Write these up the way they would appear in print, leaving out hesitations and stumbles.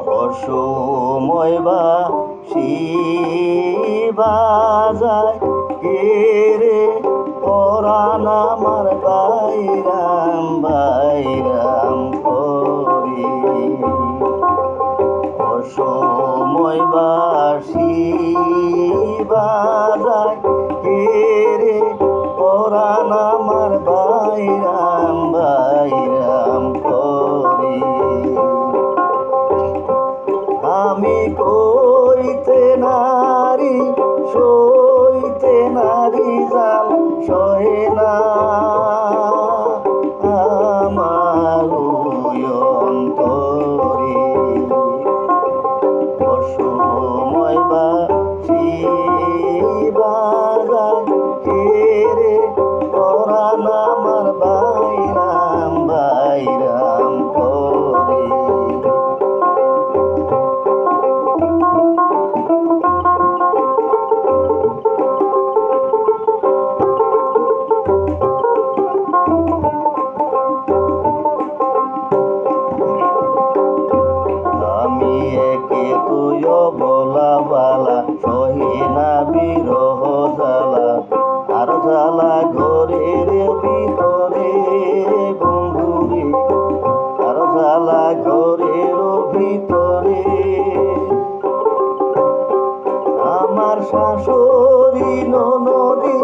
অসময় বাঁশি বাজায় কে রে পরাণ আমার বাইরাম বাইরাম করে। অসময় বাঁশি বাজায় কে রে পরাণ আমার বাইরাম বাইরাম করে। আমি কইতে নারী সইতে নারী জাল সহে না আমার অন্তরে। অসময় বাঁশি বাজায় কে রে পরাণ আমার বাইরাম বাইরাম করে। বলা বালা সহে না বিরহ জ্বালা আর জ্বালা ঘরের ভিতরে বন্ধুরে আর জ্বালা ঘরের ভিতরে। আমার শাশুড়ি ননদি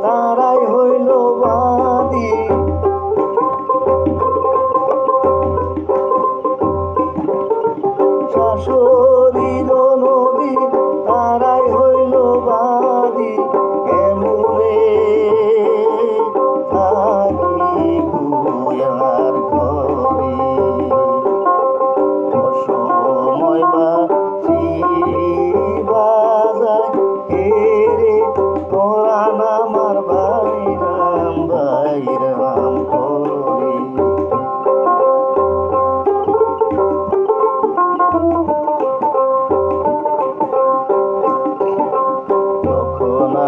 তারাই হইল বাদী। শাশুড়ি ননদি তারাই হইল বাদী। কেমনে থাকি গুয়ার ঘরে। অসময় বাঁশি বাজায় কে রে পরাণ আমার বাইরাম বাইরাম করে।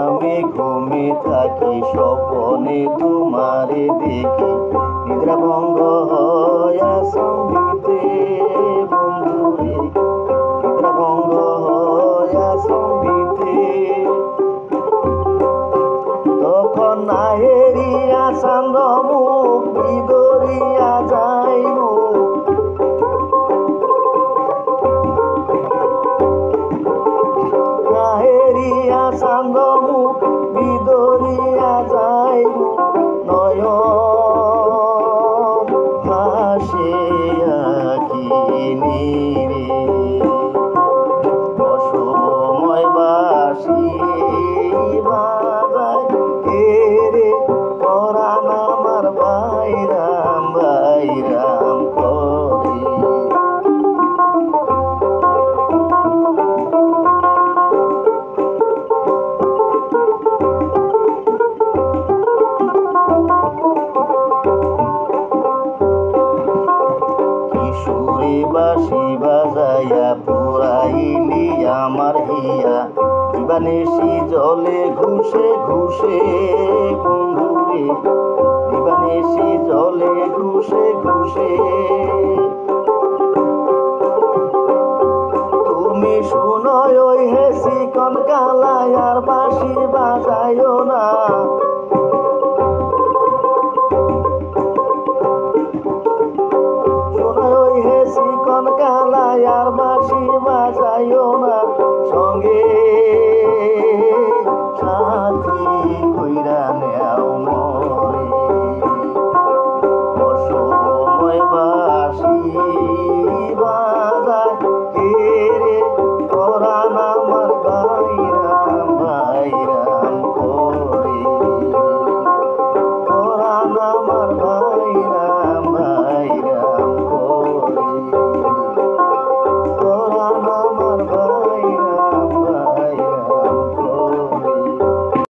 আমি ঘুমে থাকি স্বপনে তোমারে দেখি নিদ্রা ভঙ্গ হয়া সঙ্গীতে বন্ধুরে নিদ্রা ভঙ্গ হয়া সঙ্গীতে। তখন নাহেরিয়া চান্দ মুখ বিদরিয়া যাইব। নাহেরিয়া চান্দ মুখ বিদরিয়া যাইব। নয়ন ভাসে আঁখি রে। অসময় বাঁশি বাজায় কে রে পরাণ আমার বাইরাম বাইরাম করে। বাঁশি বাজাইয়া পুরাইলি আমার হিয়া দিবানিশি জলে ঘুষে ঘুষে বন্ধুরে দিবানিশি জলে ঘুষে ঘুষে। তুমি শুনয় ওই হেসি কনকালায় আর বাঁশি বাজাইও না। কনকালায় আর বাঁশি বাজাইও না। সঙ্গে